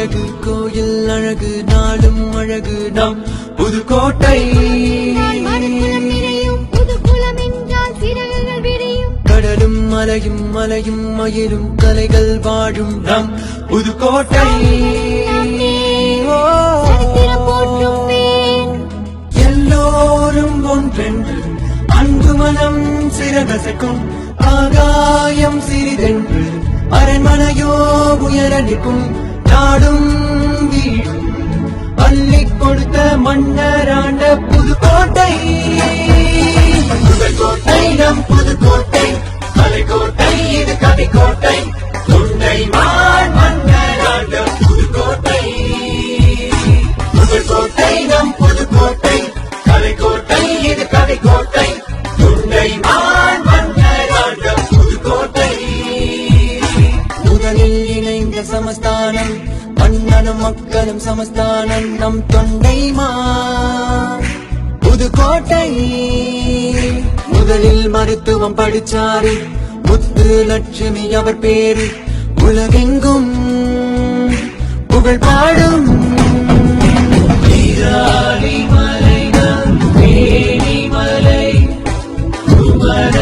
அழகு கோயில் அழகு நாளும் அழகு நம் புதுக்கோட்டை கடலும் மலையும் மலையும் மயிலும் கலைகள் வாழும் நம் புதுக்கோட்டை எல்லோரும் ஒன்றென்று அன்பு மனம் சிறகசைக்கும் ஆகாயம் சிறிதென்று அரண்மனையோ உயர நிற்கும் நாடும் வீடும் அள்ளிக் கொடுத்த மன்னராண்ட புதுக்கோட்டை புதுக்கோட்டை நம் புதுக்கோட்டை மலைக்கோட்டை இது கவிக்கோட்டை தொண்டை மன்னராண்ட புதுக்கோட்டை புதுக்கோட்டை நம் புதுக்கோட்டை கலைக்கோட்டை இது கவிக்கோட்டை தொண்டை மன்னராண்ட புதுக்கோட்டை முதலில் இணைந்த சமஸ்தானம் மன்னனும் மக்களும் சமஸ்தானம் நம் தொண்டை புதுக்கோட்டை முதலில் மருத்துவம் படிச்சாரு முத்து லட்சுமி அவர் பேரு உலகெங்கும் புகழ் பாடும் மலை குமர